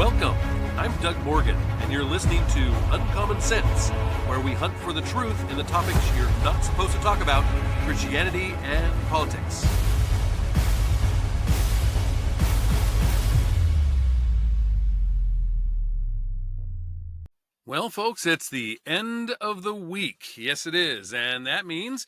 Welcome. I'm Doug Morgan, and you're listening to Uncommon Sense, where we hunt for the truth in the topics you're not supposed to talk about, Christianity and politics. Well, folks, it's the end of the week. Yes, it is. And that means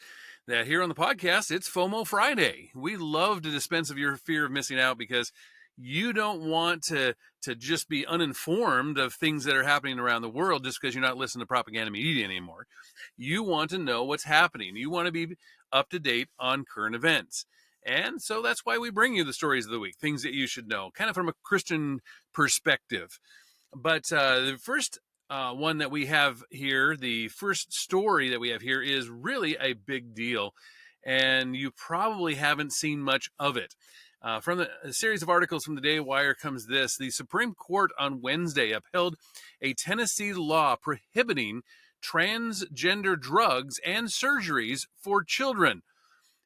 that here on the podcast, it's FOMO Friday. We love to dispense of your fear of missing out because you don't want to just be uninformed of things that are happening around the world just because you're not listening to propaganda media anymore. You want to know what's happening. You want to be up to date on current events. And so that's why we bring you the stories of the week, things that you should know, kind of from a Christian perspective. But the first one that we have here, the first story that we have here is really a big deal, and you probably haven't seen much of it. From a series of articles from the Daily Wire comes this. The Supreme Court on Wednesday upheld a Tennessee law prohibiting transgender drugs and surgeries for children,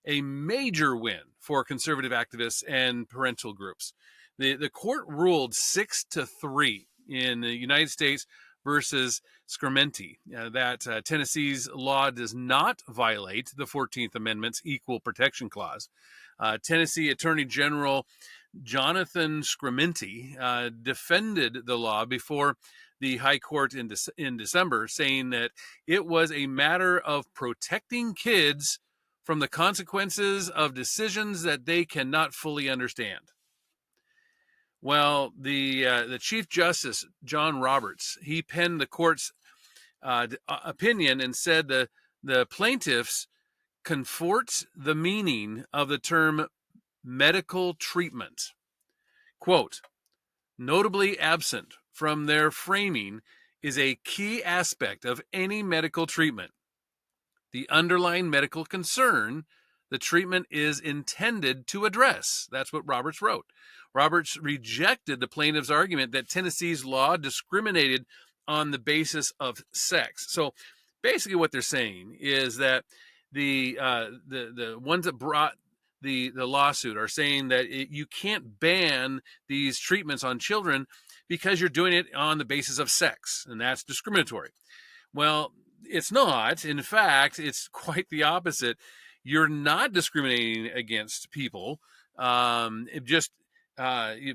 a major win for conservative activists and parental groups. The court ruled 6-3 in the United States versus Scrimenti, that Tennessee's law does not violate the 14th Amendment's Equal Protection Clause. Tennessee Attorney General Jonathan Scrimenti defended the law before the High Court in December, saying that it was a matter of protecting kids from the consequences of decisions that they cannot fully understand. Well, the Chief Justice, John Roberts, he penned the court's opinion and said the plaintiffs confort the meaning of the term medical treatment. Quote, notably absent from their framing is a key aspect of any medical treatment. The underlying medical concern the treatment is intended to address. That's what Roberts wrote. Roberts rejected the plaintiff's argument that Tennessee's law discriminated on the basis of sex. So basically what they're saying is that the ones that brought the lawsuit are saying that you can't ban these treatments on children because you're doing it on the basis of sex, and that's discriminatory. Well, it's not. In fact, it's quite the opposite. You're not discriminating against people just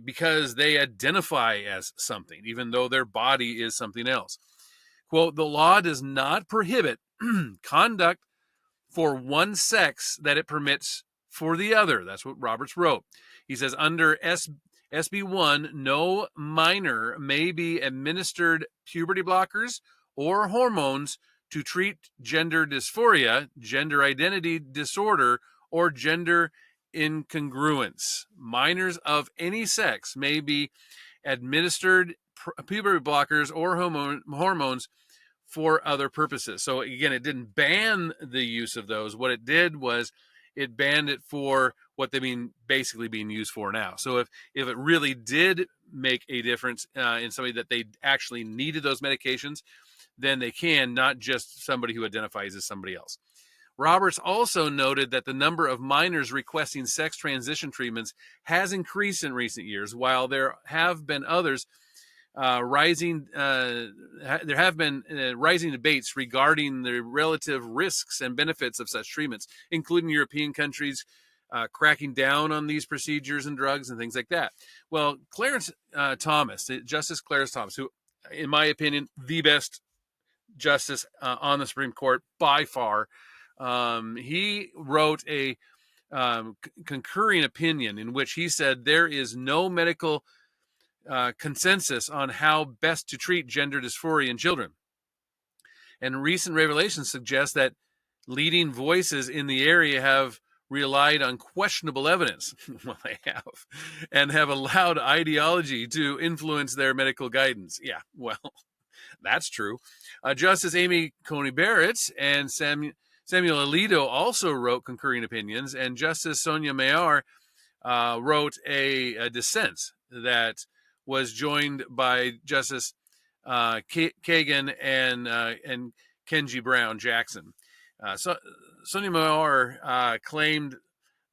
because they identify as something, even though their body is something else. Quote, the law does not prohibit conduct for one sex that it permits for the other. That's what Roberts wrote. He says, under SB 1, no minor may be administered puberty blockers or hormones to treat gender dysphoria, gender identity disorder, or gender incongruence. Minors of any sex may be administered puberty blockers or hormones for other purposes. So again, it didn't ban the use of those. What it did was it banned it for what they basically being used for now. So if it really did make a difference in somebody that they actually needed those medications, then they can, not just somebody who identifies as somebody else. Roberts also noted that the number of minors requesting sex transition treatments has increased in recent years, while there have been others rising debates regarding the relative risks and benefits of such treatments, including European countries cracking down on these procedures and drugs and things like that. Well, Justice Clarence Thomas, who, in my opinion, the best justice on the Supreme Court by far, he wrote a concurring opinion in which he said there is no medical consensus on how best to treat gender dysphoria in children. And recent revelations suggest that leading voices in the area have relied on questionable evidence, well, they have, and have allowed ideology to influence their medical guidance. Yeah, well, that's true. Justice Amy Coney Barrett and Samuel Alito also wrote concurring opinions, and Justice Sonia Mayer wrote a dissent that was joined by Justice Kagan and Kenji Brown Jackson. Sonia Mayer claimed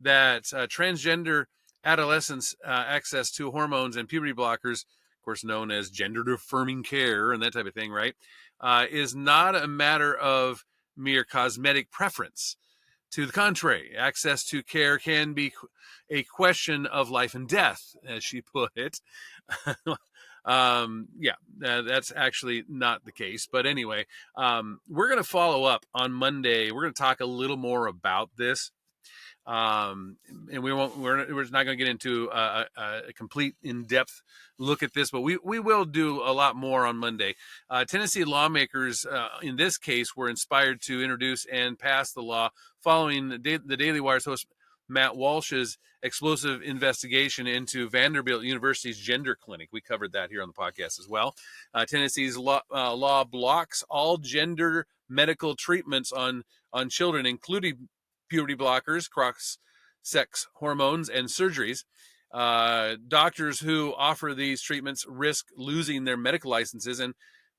that transgender adolescents' access to hormones and puberty blockers of course known as gender affirming care and that type of thing, right, is not a matter of mere cosmetic preference. To the contrary, access to care can be a question of life and death, as she put it. That's actually not the case. But anyway, we're going to follow up on Monday. We're going to talk a little more about this. And we're not going to get into a complete in-depth look at this, but we will do a lot more on Monday. Tennessee lawmakers, in this case, were inspired to introduce and pass the law following the Daily Wire's host Matt Walsh's explosive investigation into Vanderbilt University's gender clinic. We covered that here on the podcast as well. Tennessee's law blocks all gender medical treatments on children, including puberty blockers, cross-sex hormones, and surgeries. Doctors who offer these treatments risk losing their medical licenses and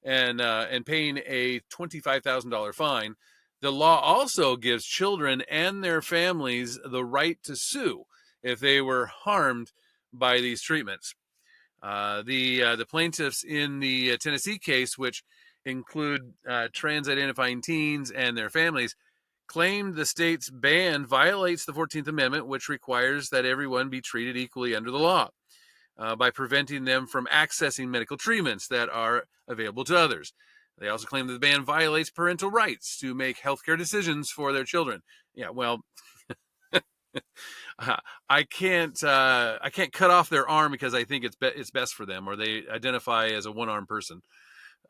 paying a $25,000 fine. The law also gives children and their families the right to sue if they were harmed by these treatments. The plaintiffs in the Tennessee case, which include trans-identifying teens and their families, claimed the state's ban violates the 14th Amendment, which requires that everyone be treated equally under the law, by preventing them from accessing medical treatments that are available to others. They also claim that the ban violates parental rights to make healthcare decisions for their children. Yeah, well, I can't cut off their arm because I think it's best for them, or they identify as a one-armed person.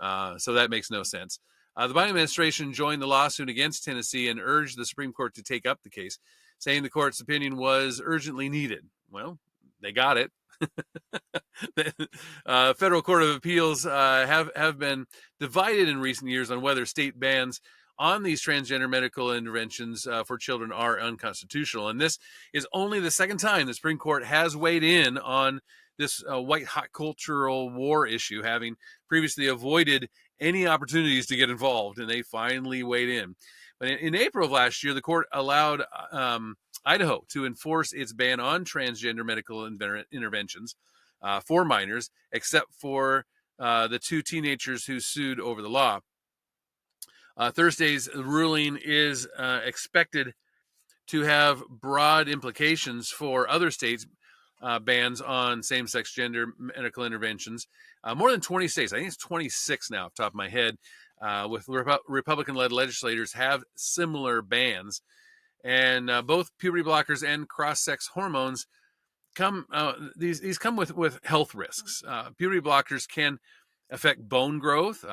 So that makes no sense. The Biden administration joined the lawsuit against Tennessee and urged the Supreme Court to take up the case, saying the court's opinion was urgently needed. Well, they got it. The Federal Court of Appeals have been divided in recent years on whether state bans on these transgender medical interventions for children are unconstitutional. And this is only the second time the Supreme Court has weighed in on this white-hot cultural war issue, having previously avoided any opportunities to get involved, and they finally weighed in. But in April of last year, the court allowed Idaho to enforce its ban on transgender medical interventions for minors, except for the two teenagers who sued over the law. Thursday's ruling is expected to have broad implications for other states' bans on same-sex gender medical interventions. More than 20 states, I think it's 26 now off the top of my head, with Republican-led legislators have similar bans. And both puberty blockers and cross-sex hormones come with health risks. Puberty blockers can affect bone growth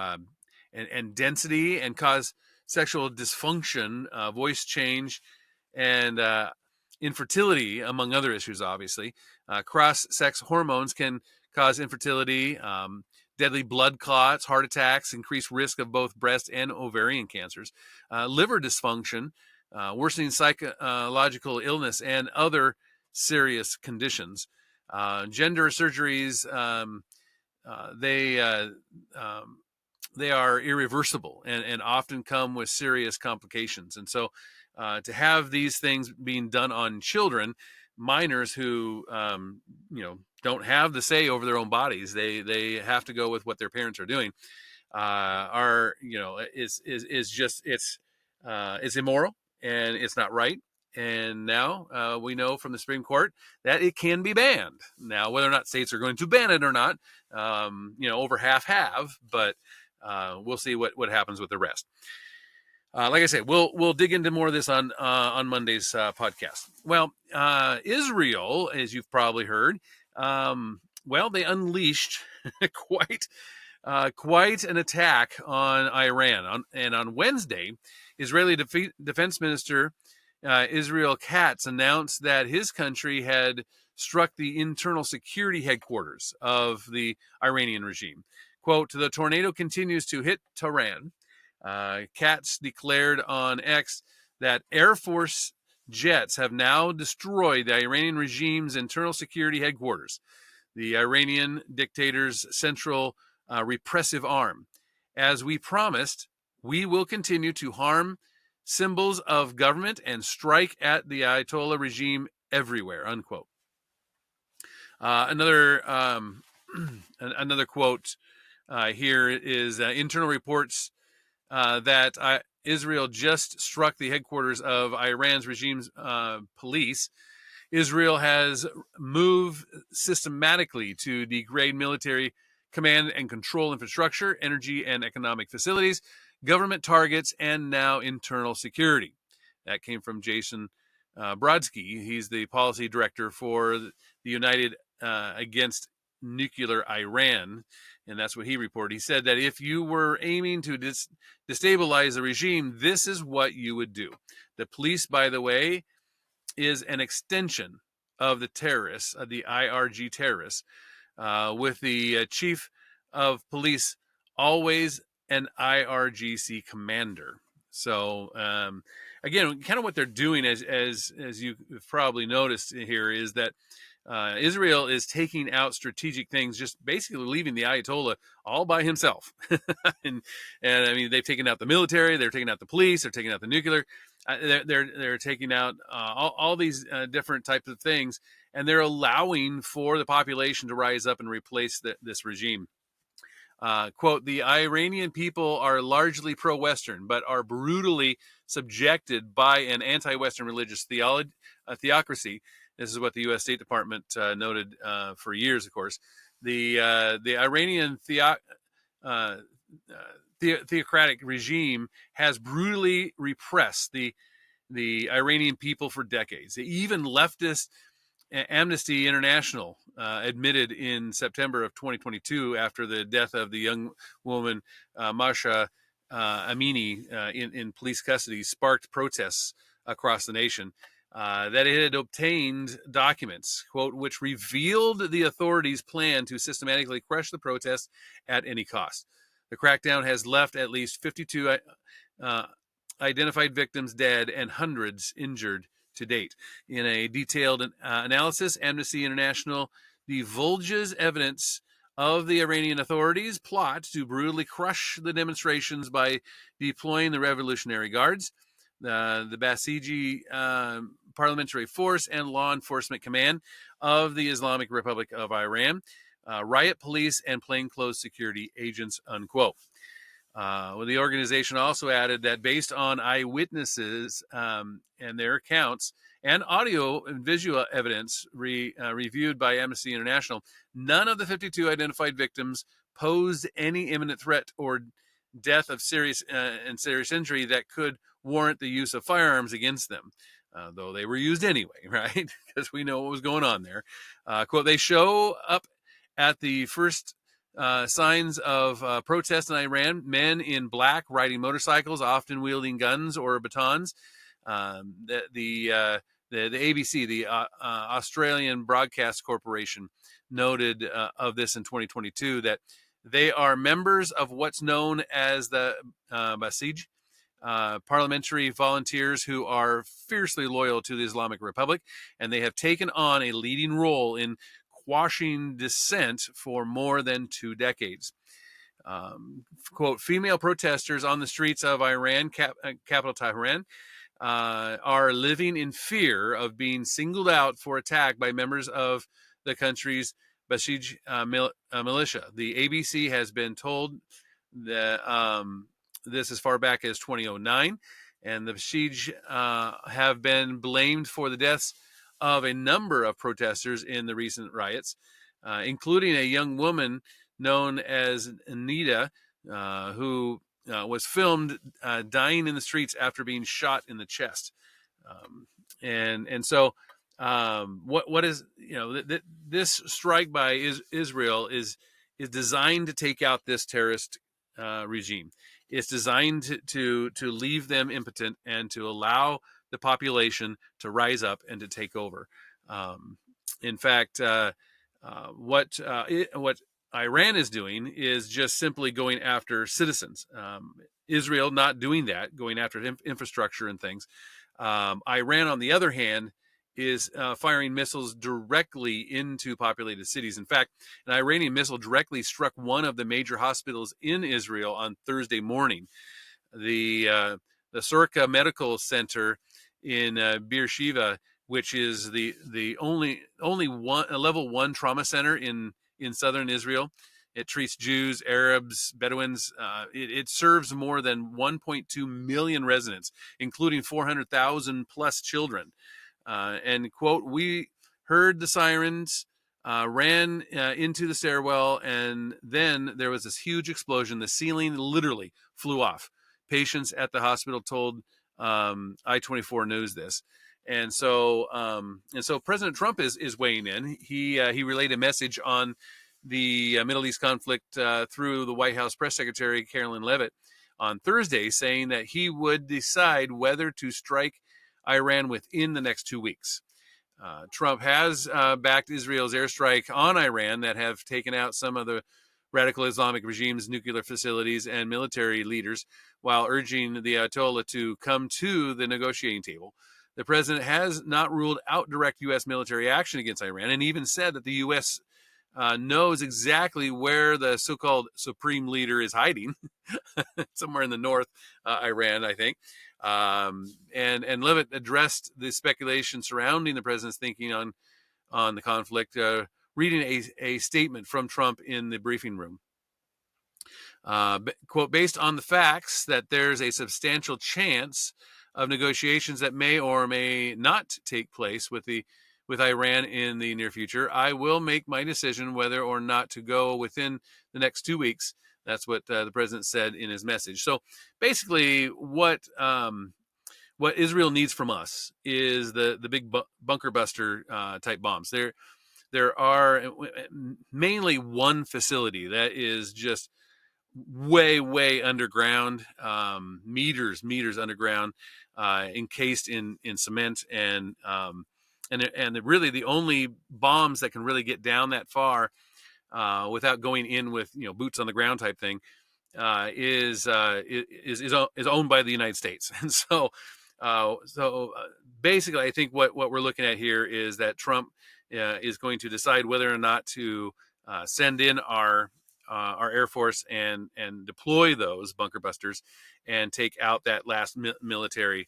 and density and cause sexual dysfunction, voice change, and infertility, among other issues, obviously. Cross-sex hormones can cause infertility, deadly blood clots, heart attacks, increased risk of both breast and ovarian cancers, liver dysfunction, worsening psychological illness, and other serious conditions. Gender surgeries, they are irreversible and often come with serious complications. And so to have these things being done on children, minors who don't have the say over their own bodies, they have to go with what their parents are doing, it's immoral and it's not right. And now we know from the Supreme Court that it can be banned. Now, whether or not states are going to ban it or not, over half have, but we'll see what happens with the rest. Like I said, we'll dig into more of this on Monday's podcast. Well, Israel, as you've probably heard, they unleashed quite an attack on Iran. On Wednesday, Israeli Defense Minister Israel Katz announced that his country had struck the internal security headquarters of the Iranian regime. Quote, "The tornado continues to hit Tehran." Katz declared on X that Air Force jets have now destroyed the Iranian regime's internal security headquarters, the Iranian dictator's central repressive arm. "As we promised, we will continue to harm symbols of government and strike at the Ayatollah regime everywhere," unquote. Another Another quote here is internal reports that Israel just struck the headquarters of Iran's regime's police. Israel has moved systematically to degrade military command and control infrastructure, energy and economic facilities, government targets, and now internal security. That came from Jason Brodsky. He's the policy director for the United Against Nuclear Iran, and that's what he reported. He said that if you were aiming to destabilize the regime, this is what you would do. The police, by the way, is an extension of the terrorists, the IRG terrorists, with the chief of police always an IRGC commander. So again, kind of what they're doing, as you've probably noticed here, is that Israel is taking out strategic things, just basically leaving the Ayatollah all by himself. and I mean, they've taken out the military, they're taking out the police, they're taking out the nuclear, they're taking out all these different types of things, and they're allowing for the population to rise up and replace this regime. Quote, the Iranian people are largely pro-Western, but are brutally subjected by an anti-Western religious theocracy. This is what the U.S. State Department noted for years, of course. The Iranian theocratic regime has brutally repressed the Iranian people for decades. Even leftist Amnesty International admitted in September of 2022, after the death of the young woman Masha Amini in police custody, sparked protests across the nation, that it had obtained documents, quote, which revealed the authorities' plan to systematically crush the protests at any cost. The crackdown has left at least 52 identified victims dead and hundreds injured to date. In a detailed analysis, Amnesty International divulges evidence of the Iranian authorities' plot to brutally crush the demonstrations by deploying the Revolutionary Guards, the Basiji Parliamentary Force, and Law Enforcement Command of the Islamic Republic of Iran, riot police, and plainclothes security agents, unquote. Well, the organization also added that based on eyewitnesses and their accounts and audio and visual evidence reviewed by Amnesty International, none of the 52 identified victims posed any imminent threat or death of serious injury that could warrant the use of firearms against them, though they were used anyway, right? Because we know what was going on there. Quote, they show up at the first signs of protest in Iran, men in black riding motorcycles, often wielding guns or batons. The ABC, the Australian Broadcast Corporation, noted of this in 2022, that they are members of what's known as the Basij, parliamentary volunteers who are fiercely loyal to the Islamic Republic, and they have taken on a leading role in quashing dissent for more than 2 decades. Quote, female protesters on the streets of Iran, capital Tehran, are living in fear of being singled out for attack by members of the country's Basij militia. The ABC has been told that this as far back as 2009, and the Basij have been blamed for the deaths of a number of protesters in the recent riots, including a young woman known as Nida, who was filmed dying in the streets after being shot in the chest. So what is, this strike by Israel is designed to take out this terrorist regime. It's designed to leave them impotent and to allow the population to rise up and to take over. In fact, what Iran is doing is just simply going after citizens. Israel not doing that, going after infrastructure and things. Iran, on the other hand, is firing missiles directly into populated cities. In fact, an Iranian missile directly struck one of the major hospitals in Israel on Thursday morning. The Surka Medical Center in Beersheba, which is the only one, a level 1 trauma center in in southern Israel. It treats Jews, Arabs, Bedouins. It serves more than 1.2 million residents, including 400,000 plus children. And quote, we heard the sirens, ran into the stairwell, and then there was this huge explosion. The ceiling literally flew off. Patients at the hospital told I-24 News this. And so President Trump is weighing in. He relayed a message on the Middle East conflict through the White House press secretary Carolyn Leavitt on Thursday, saying that he would decide whether to strike Iran within the next 2 weeks. Trump has backed Israel's airstrike on Iran that have taken out some of the radical Islamic regime's nuclear facilities and military leaders, while urging the Ayatollah to come to the negotiating table. The president has not ruled out direct U.S. military action against Iran, and even said that the U.S. Knows exactly where the so-called supreme leader is hiding, somewhere in the north, Iran, I think. And Leavitt addressed the speculation surrounding the president's thinking on the conflict, reading a statement from Trump in the briefing room. Quote, based on the facts that there's a substantial chance of negotiations that may or may not take place with Iran in the near future, I will make my decision whether or not to go within the next 2 weeks. That's what the president said in his message. So basically, what Israel needs from us is the big bunker buster type bombs. There are mainly one facility that is just way underground, meters underground, encased in cement, and really the only bombs that can really get down that far without going in with boots on the ground type thing is owned by the United States. And so basically, I think what we're looking at here is that Trump is going to decide whether or not to send in our Air Force and deploy those bunker busters and take out that last military.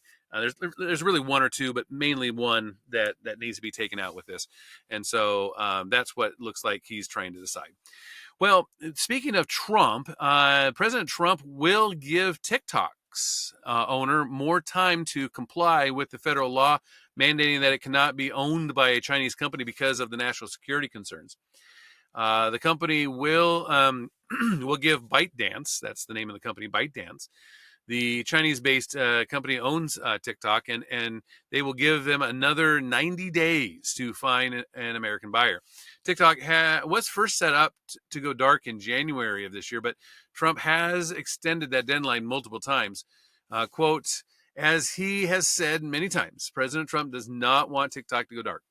There's really one or two, but mainly one that needs to be taken out with this. And so that's what it looks like he's trying to decide. Well, speaking of Trump, President Trump will give TikTok's owner more time to comply with the federal law mandating that it cannot be owned by a Chinese company because of the national security concerns. The company will give ByteDance, that's the name of the company, ByteDance. The Chinese-based company owns TikTok, and they will give them another 90 days to find an American buyer. TikTok was first set up to go dark in January of this year, but Trump has extended that deadline multiple times. Quote, as he has said many times, President Trump does not want TikTok to go dark.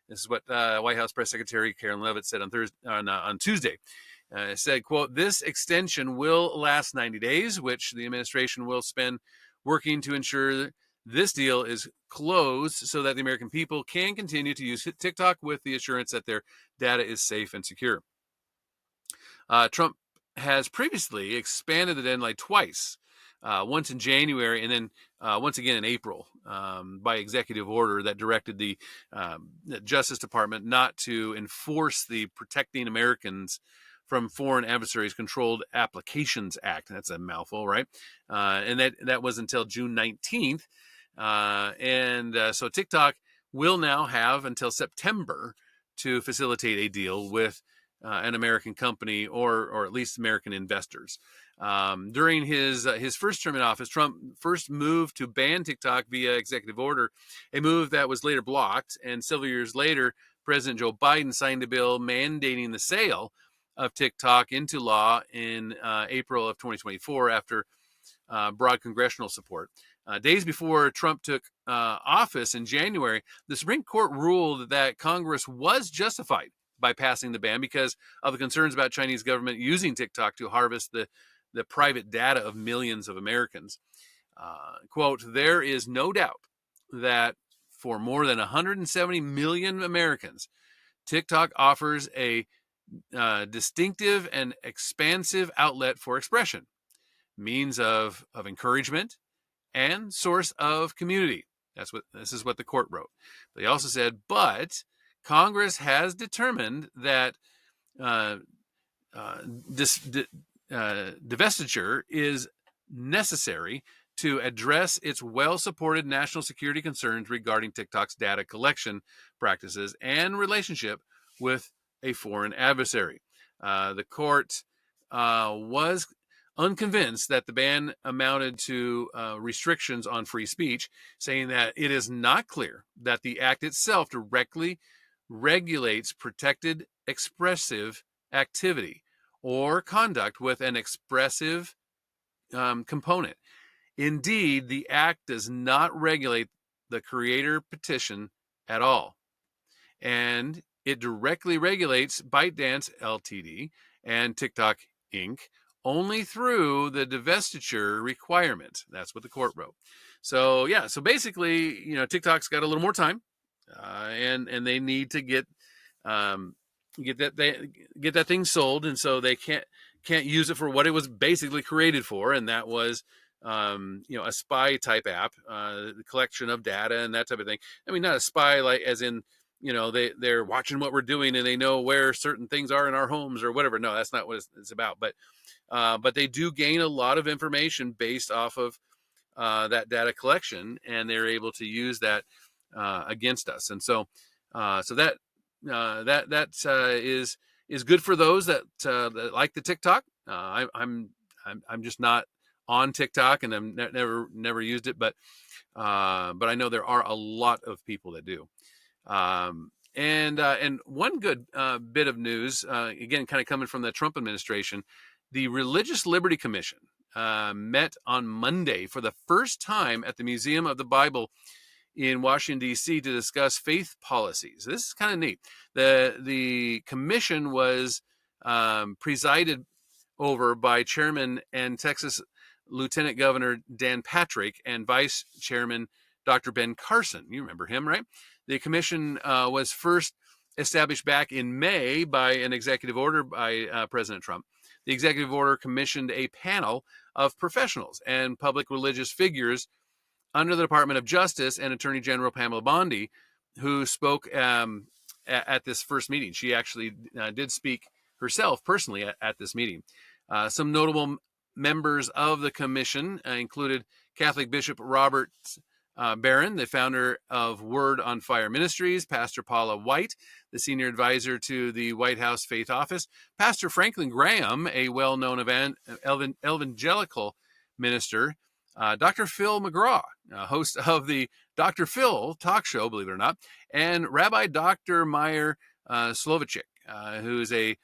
This is what White House Press Secretary Carolyn Leavitt said on Tuesday. Said, quote, this extension will last 90 days, which the administration will spend working to ensure this deal is closed so that the American people can continue to use TikTok with the assurance that their data is safe and secure. Trump has previously expanded the deadline twice, once in January and then once again in April by executive order that directed the Justice Department not to enforce the Protecting Americans from Foreign Adversaries Controlled Applications Act. That's a mouthful, right? And that was until June 19th. So TikTok will now have until September to facilitate a deal with an American company or at least American investors. During his first term in office, Trump first moved to ban TikTok via executive order, a move that was later blocked. And several years later, President Joe Biden signed a bill mandating the sale of TikTok into law in April of 2024 after broad congressional support. Days before Trump took office in January, the Supreme Court ruled that Congress was justified by passing the ban because of the concerns about Chinese government using TikTok to harvest the private data of millions of Americans. Quote, there is no doubt that for more than 170 million Americans, TikTok offers a distinctive and expansive outlet for expression, means of encouragement, and source of community. This is what the court wrote. They also said, but Congress has determined that uh, divestiture is necessary to address its well-supported national security concerns regarding TikTok's data collection practices and relationship with a foreign adversary. The court was unconvinced that the ban amounted to restrictions on free speech, saying that it is not clear that the act itself directly regulates protected expressive activity or conduct with an expressive component. Indeed, the act does not regulate the creator petition at all, and it directly regulates ByteDance Ltd. And TikTok Inc. only through the divestiture requirement. That's what the court wrote. So yeah, so basically, TikTok's got a little more time, and they need to get that thing sold, and so they can't use it for what it was basically created for, and that was a spy type app, the collection of data and that type of thing. I mean, not a spy like as in they're watching what we're doing and they know where certain things are in our homes or whatever. No, that's not what it's about. But they do gain a lot of information based off of that data collection, and they're able to use that against us. And so that is good for those that like the TikTok. I'm just not on TikTok, and I've never used it, but I know there are a lot of people that do. And one good bit of news, again, kind of coming from the Trump administration, the Religious Liberty Commission met on Monday for the first time at the Museum of the Bible in Washington, D.C. to discuss faith policies. This is kind of neat. The commission was presided over by Chairman and Texas Lieutenant Governor Dan Patrick and Vice Chairman Dr. Ben Carson. You remember him, right? The commission was first established back in May by an executive order by President Trump. The executive order commissioned a panel of professionals and public religious figures under the Department of Justice and Attorney General Pamela Bondi, who spoke at this first meeting. She actually did speak herself personally at this meeting. Some notable members of the commission included Catholic Bishop Robert Barron, the founder of Word on Fire Ministries, Pastor Paula White, the senior advisor to the White House Faith Office, Pastor Franklin Graham, a well-known evangelical minister, Dr. Phil McGraw, host of the Dr. Phil talk show, believe it or not, and Rabbi Dr. Meyer Slovacek, who is a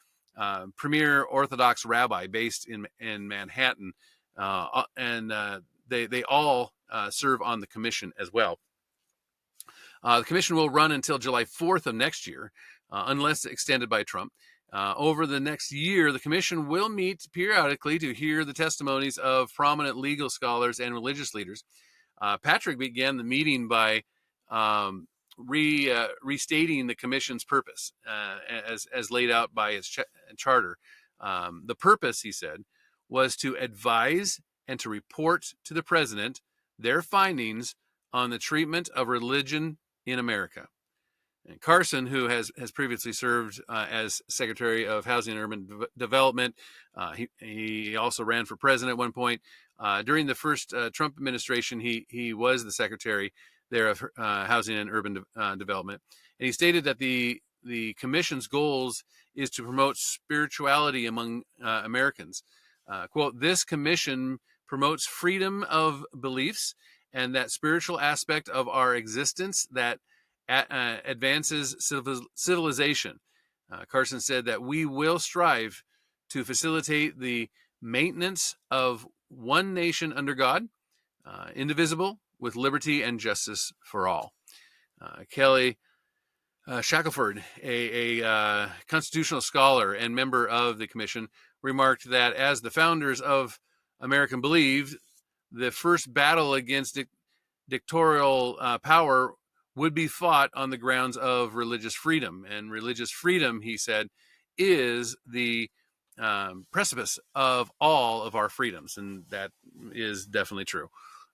premier Orthodox rabbi based in Manhattan, and they all serve on the commission as well. The commission will run until July 4th of next year, unless extended by Trump. Over the next year, the commission will meet periodically to hear the testimonies of prominent legal scholars and religious leaders. Patrick began the meeting by restating the commission's purpose as laid out by its charter. The purpose, he said, was to advise and to report to the president their findings on the treatment of religion in America. And Carson, who has previously served as Secretary of Housing and Urban Development, he also ran for president at one point. During the first Trump administration, he was the Secretary there of Housing and Urban Development. And he stated that the commission's goals is to promote spirituality among Americans. Quote, this commission promotes freedom of beliefs and that spiritual aspect of our existence that advances civilization. Carson said that we will strive to facilitate the maintenance of one nation under God, indivisible, with liberty and justice for all. Kelly Shackelford, a constitutional scholar and member of the commission, remarked that as the founders of American believed, the first battle against dictatorial power would be fought on the grounds of religious freedom. And religious freedom, he said, is the precipice of all of our freedoms. And that is definitely true.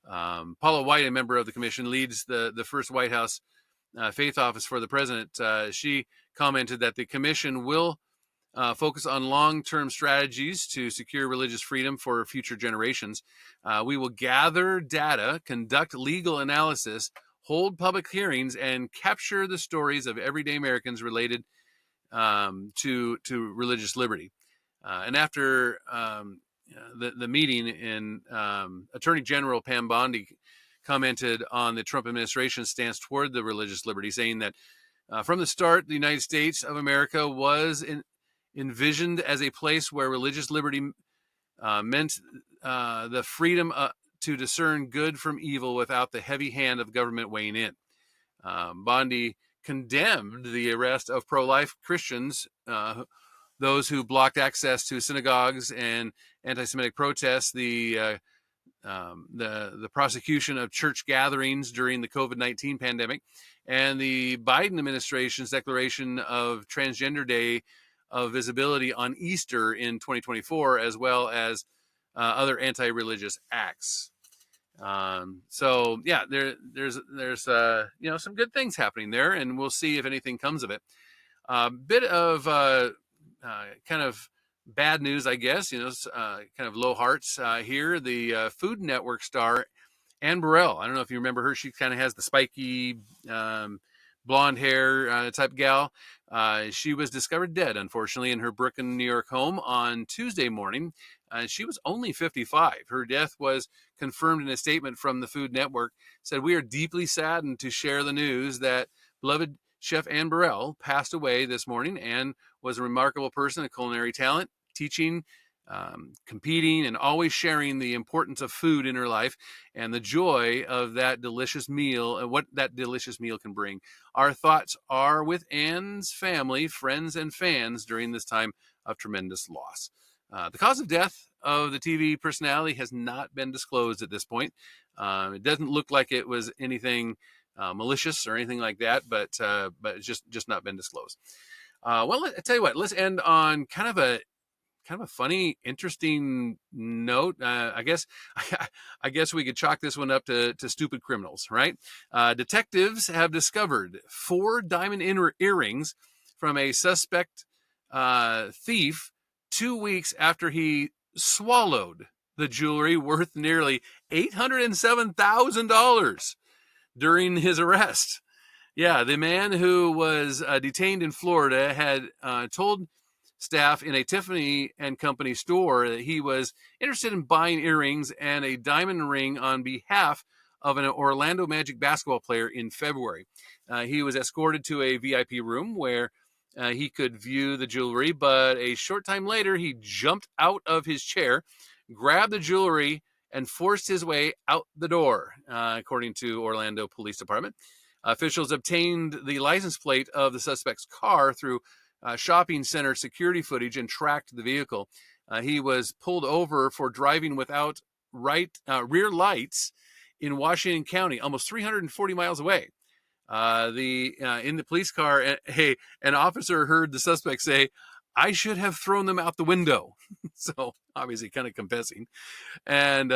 Paula White, a member of the commission, leads the first White House Faith Office for the president. She commented that the commission will focus on long-term strategies to secure religious freedom for future generations. We will gather data, conduct legal analysis, hold public hearings, and capture the stories of everyday Americans related to religious liberty. And after the meeting, Attorney General Pam Bondi commented on the Trump administration's stance toward the religious liberty, saying that from the start, the United States of America was envisioned as a place where religious liberty meant the freedom to discern good from evil without the heavy hand of government weighing in. Bondi condemned the arrest of pro-life Christians, those who blocked access to synagogues and anti-Semitic protests, the prosecution of church gatherings during the COVID-19 pandemic, and the Biden administration's declaration of Transgender Day of visibility on Easter in 2024, as well as other anti-religious acts. So yeah, there's some good things happening there, and we'll see if anything comes of it. Bit of kind of bad news, I guess. Kind of low hearts here. The Food Network star Anne Burrell. I don't know if you remember her. She kind of has the spiky blonde hair type gal. She was discovered dead, unfortunately, in her Brooklyn, New York home on Tuesday morning. She was only 55. Her death was confirmed in a statement from the Food Network. Said, "We are deeply saddened to share the news that beloved Chef Anne Burrell passed away this morning. Anne was a remarkable person, a culinary talent, teaching, competing, and always sharing the importance of food in her life and the joy of that delicious meal and what that delicious meal can bring. Our thoughts are with Anne's family, friends, and fans during this time of tremendous loss." The cause of death of the TV personality has not been disclosed at this point. It doesn't look like it was anything malicious or anything like that, but it's just not been disclosed. Well, I tell you what, let's end on kind of a funny, interesting note. I guess we could chalk this one up to stupid criminals, right? Detectives have discovered 4 diamond earrings from a suspect thief 2 weeks after he swallowed the jewelry worth nearly $807,000 during his arrest. Yeah, the man who was detained in Florida had told staff in a Tiffany and Company store that he was interested in buying earrings and a diamond ring on behalf of an Orlando Magic basketball player in February. He was escorted to a VIP room where he could view the jewelry, but a short time later, he jumped out of his chair, grabbed the jewelry, and forced his way out the door, according to Orlando Police Department. Officials obtained the license plate of the suspect's car through shopping center security footage and tracked the vehicle. He was pulled over for driving without rear lights in Washington County, almost 340 miles away. In the police car, an officer heard the suspect say, "I should have thrown them out the window." So obviously kind of confessing. And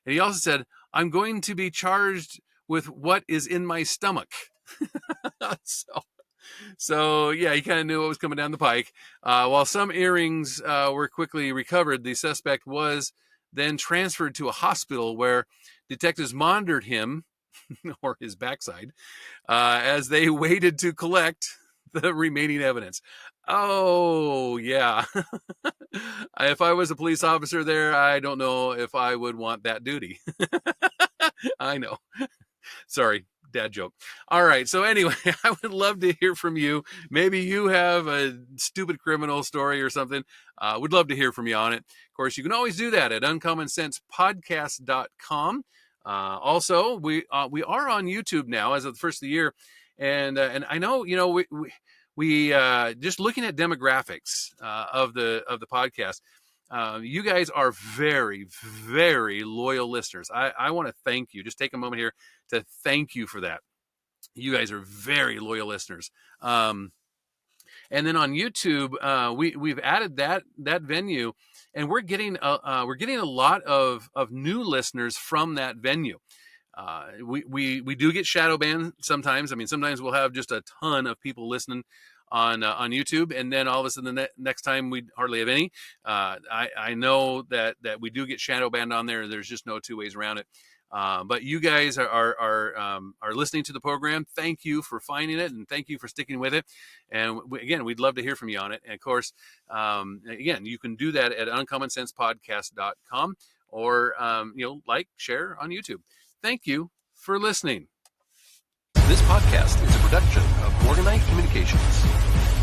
he also said, "I'm going to be charged with what is in my stomach." So yeah, he kind of knew what was coming down the pike. While some earrings were quickly recovered, the suspect was then transferred to a hospital where detectives monitored him or his backside as they waited to collect the remaining evidence. Oh, yeah. If I was a police officer there, I don't know if I would want that duty. I know. Sorry, dad joke. All right. So anyway, I would love to hear from you. Maybe you have a stupid criminal story or something. Would love to hear from you on it. Of course, you can always do that at uncommonsensepodcast.com. Also, we are on YouTube now as of the first of the year, and I know we just looking at demographics of the podcast. You guys are very, very loyal listeners. I want to thank you. Just take a moment here to thank you for that. You guys are very loyal listeners. And then on YouTube, we've added that venue, and we're getting a lot of new listeners from that venue. We do get shadow banned sometimes. I mean, sometimes we'll have just a ton of people listening on YouTube, and then all of a sudden the next time we hardly have any. I know that we do get shadow banned on there. There's just no two ways around it. But you guys are listening to the program. Thank you for finding it, and thank you for sticking with it. And again, we'd love to hear from you on it. And of course, again, you can do that at uncommonsensepodcast.com, or like, share on YouTube. Thank you for listening. This podcast is a production of Morganite Communications.